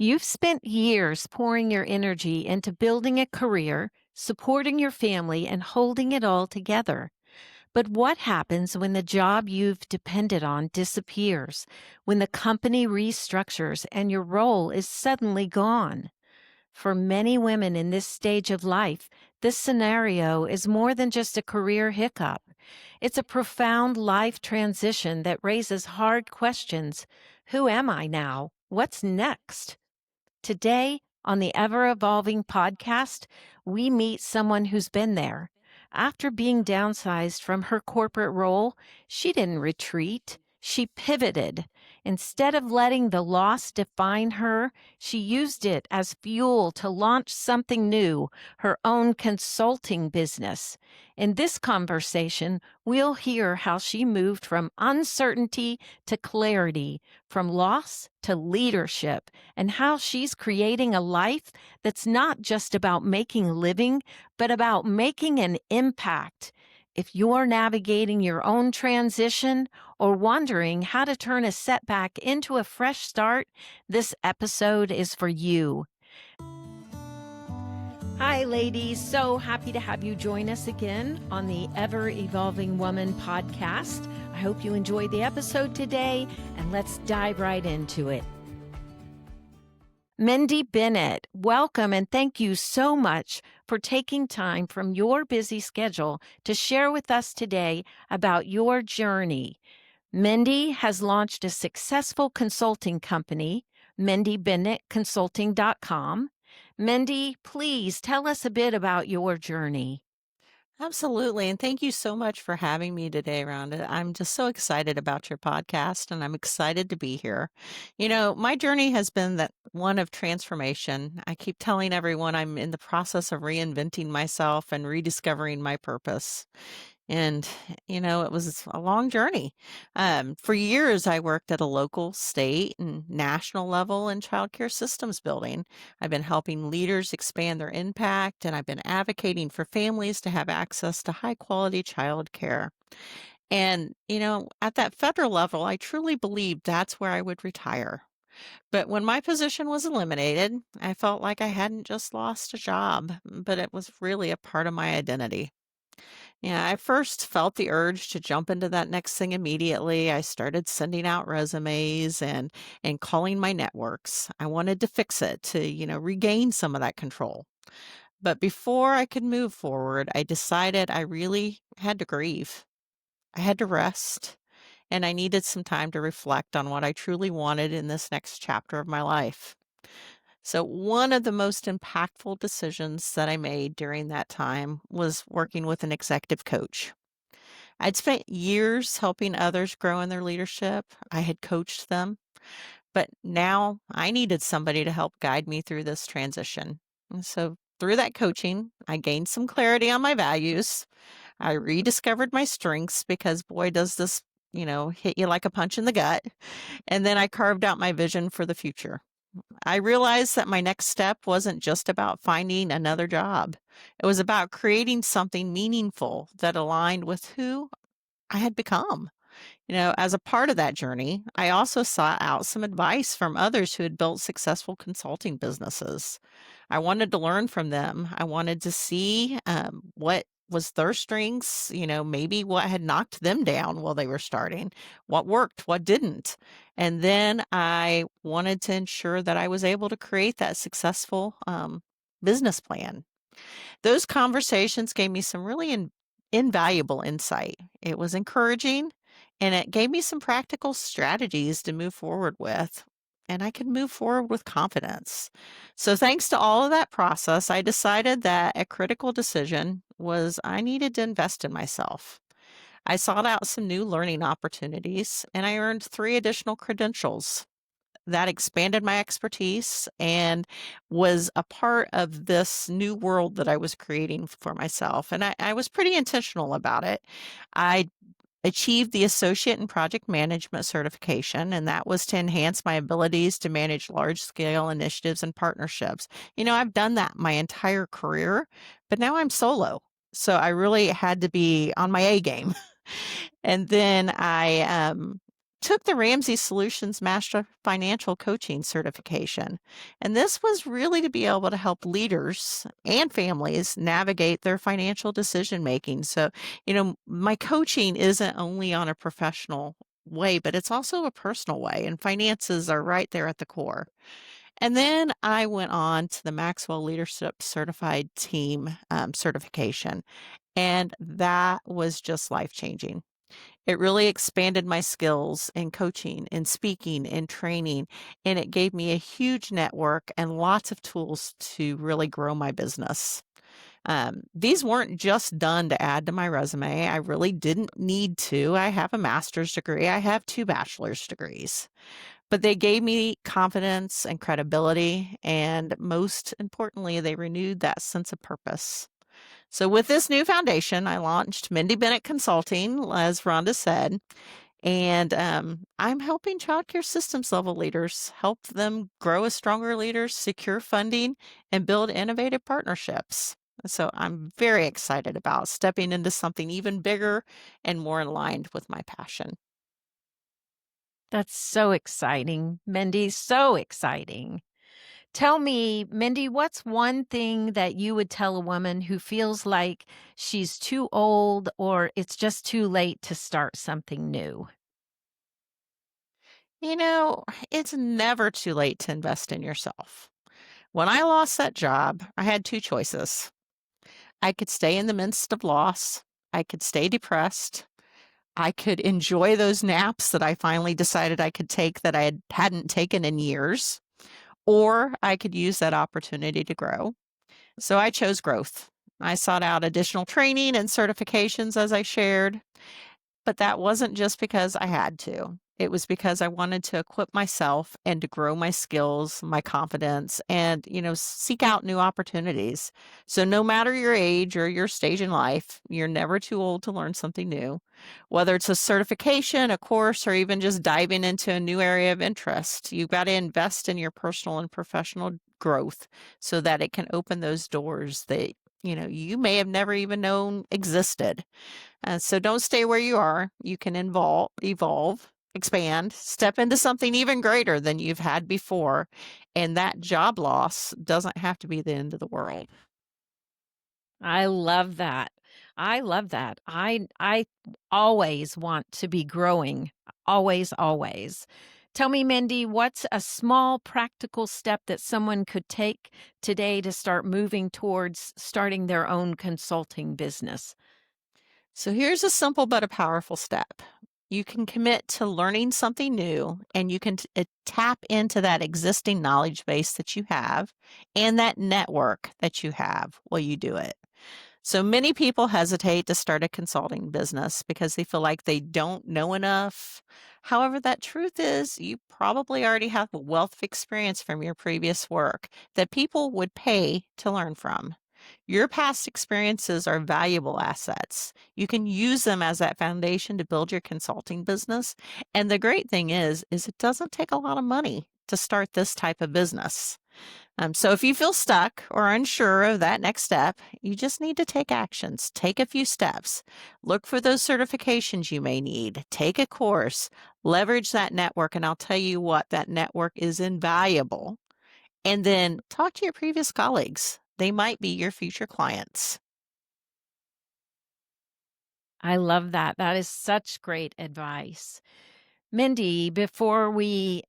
You've spent years pouring your energy into building a career, supporting your family, and holding it all together. But what happens when the job you've depended on disappears, when the company restructures and your role is suddenly gone? For many women in this stage of life, this scenario is more than just a career hiccup. It's a profound life transition that raises hard questions. Who am I now? What's next? Today, on the Ever Evolving podcast, we meet someone who's been there. After being downsized from her corporate role, she didn't retreat. She pivoted. Instead of letting the loss define her, she used it as fuel to launch something new, her own consulting business. In this conversation, we'll hear how she moved from uncertainty to clarity, from loss to leadership, and how she's creating a life that's not just about making a living, but about making an impact. If you're navigating your own transition or wondering how to turn a setback into a fresh start, this episode is for you. Hi, ladies. So happy to have you join us again on the Ever Evolving Woman podcast. I hope you enjoyed the episode today, and let's dive right into it. Mindy Bennett, welcome and thank you so much for taking time from your busy schedule to share with us today about your journey. Mindy has launched a successful consulting company, MindyBennettConsulting.com. Mindy, please tell us a bit about your journey. Absolutely. And thank you so much for having me today, Rhonda. I'm just so excited about your podcast and I'm excited to be here. My journey has been that one of transformation. I keep telling everyone I'm in the process of reinventing myself and rediscovering my purpose. And, it was a long journey. For years, I worked at a local, state, and national level in childcare systems building. I've been helping leaders expand their impact, and I've been advocating for families to have access to high quality childcare. And, at that federal level, I truly believed that's where I would retire. But when my position was eliminated, I felt like I hadn't just lost a job, but it was really a part of my identity. Yeah, I first felt the urge to jump into that next thing immediately. I started sending out resumes and calling my networks. I wanted to fix it to, regain some of that control. But before I could move forward, I decided I really had to grieve. I had to rest, and I needed some time to reflect on what I truly wanted in this next chapter of my life. So, one of the most impactful decisions that I made during that time was working with an executive coach. I'd spent years helping others grow in their leadership. I had coached them, but now I needed somebody to help guide me through this transition. And so, through that coaching, I gained some clarity on my values. I rediscovered my strengths because, boy, does this, hit you like a punch in the gut. And then I carved out my vision for the future. I realized that my next step wasn't just about finding another job. It was about creating something meaningful that aligned with who I had become. As a part of that journey, I also sought out some advice from others who had built successful consulting businesses. I wanted to learn from them. I wanted to see what was their strengths, maybe what had knocked them down while they were starting, what worked, what didn't. And then I wanted to ensure that I was able to create that successful business plan. Those conversations gave me some really invaluable insight. It was encouraging and it gave me some practical strategies to move forward with. And I could move forward with confidence. So, thanks to all of that process, I decided that a critical decision was I needed to invest in myself. I sought out some new learning opportunities and I earned 3 additional credentials that expanded my expertise and was a part of this new world that I was creating for myself. And I was pretty intentional about it. I achieved the Associate in Project Management certification, and that was to enhance my abilities to manage large scale initiatives and partnerships. I've done that my entire career, but now I'm solo. So I really had to be on my A game. And then I took the Ramsey Solutions Master Financial Coaching certification. And this was really to be able to help leaders and families navigate their financial decision making. So, my coaching isn't only on a professional way, but it's also a personal way, and finances are right there at the core. And then I went on to the Maxwell Leadership Certified Team certification, and that was just life changing. It really expanded my skills in coaching and speaking and training, and it gave me a huge network and lots of tools to really grow my business. These weren't just done to add to my resume. I really didn't need to. I have a master's degree, I have two bachelor's degrees, but they gave me confidence and credibility. And most importantly, they renewed that sense of purpose. So, with this new foundation, I launched Mindy Bennett Consulting, as Rhonda said, and I'm helping childcare systems level leaders help them grow as stronger leaders, secure funding, and build innovative partnerships. So, I'm very excited about stepping into something even bigger and more aligned with my passion. That's so exciting, Mindy, so exciting. Tell me, Mindy, what's one thing that you would tell a woman who feels like she's too old or it's just too late to start something new? You know, it's never too late to invest in yourself. When I lost that job, I had two choices. I could stay in the midst of loss, I could stay depressed, I could enjoy those naps that I finally decided I could take that hadn't taken in years, or I could use that opportunity to grow. So I chose growth. I sought out additional training and certifications as I shared. But that wasn't just because I had to. It was because I wanted to equip myself and to grow my skills, my confidence, and, seek out new opportunities. So, no matter your age or your stage in life, you're never too old to learn something new. Whether it's a certification, a course, or even just diving into a new area of interest, you've got to invest in your personal and professional growth so that it can open those doors that, you may have never even known existed. So don't stay where you are. You can evolve, expand, step into something even greater than you've had before. And that job loss doesn't have to be the end of the world. I love that. I love that. I always want to be growing. Always, always. Tell me, Mindy, what's a small practical step that someone could take today to start moving towards starting their own consulting business? So here's a simple but a powerful step. You can commit to learning something new, and you can tap into that existing knowledge base that you have and that network that you have while you do it. So many people hesitate to start a consulting business because they feel like they don't know enough. However, that truth is you probably already have a wealth of experience from your previous work that people would pay to learn from. Your past experiences are valuable assets. You can use them as that foundation to build your consulting business. And the great thing is it doesn't take a lot of money to start this type of business. So if you feel stuck or unsure of that next step, you just need to take actions. Take a few steps. Look for those certifications you may need. Take a course. Leverage that network. And I'll tell you what, that network is invaluable. And then talk to your previous colleagues. They might be your future clients. I love that. That is such great advice. Mindy, before we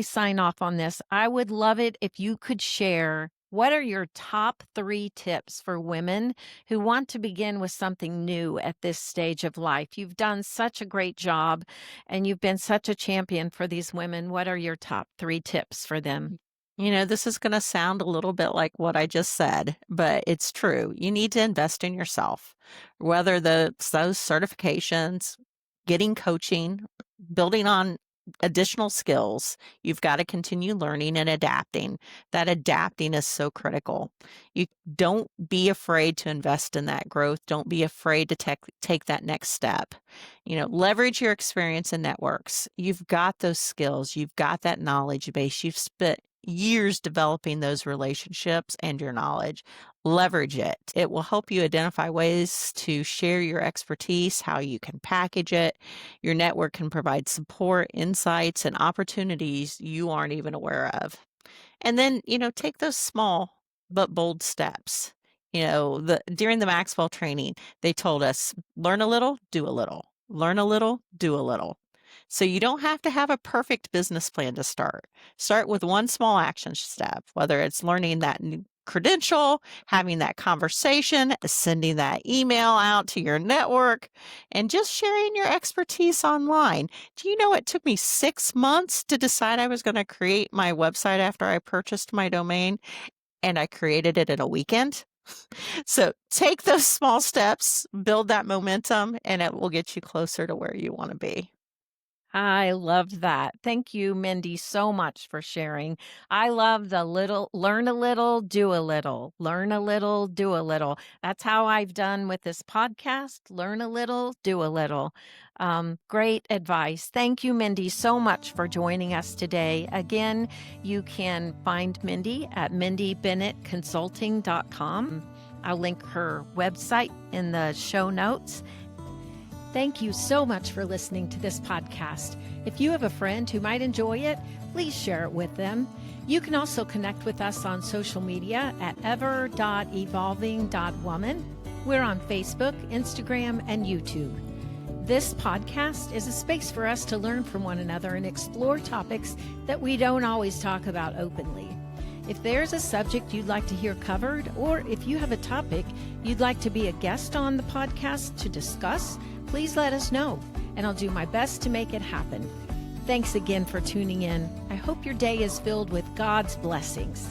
sign off on this, I would love it if you could share what are your top 3 tips for women who want to begin with something new at this stage of life? You've done such a great job and you've been such a champion for these women. What are your top 3 tips for them? This is going to sound a little bit like what I just said, but it's true. You need to invest in yourself, whether those certifications, getting coaching, building on additional skills. You've got to continue learning and adapting. That adapting is so critical. You don't be afraid to invest in that growth. Don't be afraid to take that next step. Leverage your experience and networks. You've got those skills. You've got that knowledge base. You've years developing those relationships and your knowledge. Leverage it. It will help you identify ways to share your expertise, how you can package it. Your network can provide support, insights, and opportunities you aren't even aware of. And then, take those small but bold steps. During the Maxwell training, they told us learn a little, do a little, learn a little, do a little. So you don't have to have a perfect business plan to start. Start with one small action step, whether it's learning that new credential, having that conversation, sending that email out to your network, and just sharing your expertise online. Do you know it took me 6 months to decide I was going to create my website after I purchased my domain, and I created it in a weekend? So take those small steps, build that momentum, and it will get you closer to where you want to be. I love that. Thank you, Mindy, so much for sharing. I love the little learn a little, do a little, learn a little, do a little. That's how I've done with this podcast. Learn a little, do a little. Great advice. Thank you, Mindy, so much for joining us today. Again, you can find Mindy at mindybennettconsulting.com. I'll link her website in the show notes. Thank you so much for listening to this podcast. If you have a friend who might enjoy it, please share it with them. You can also connect with us on social media at ever.evolving.woman. We're on Facebook, Instagram, and YouTube. This podcast is a space for us to learn from one another and explore topics that we don't always talk about openly. If there's a subject you'd like to hear covered, or if you have a topic you'd like to be a guest on the podcast to discuss, please let us know, and I'll do my best to make it happen. Thanks again for tuning in. I hope your day is filled with God's blessings.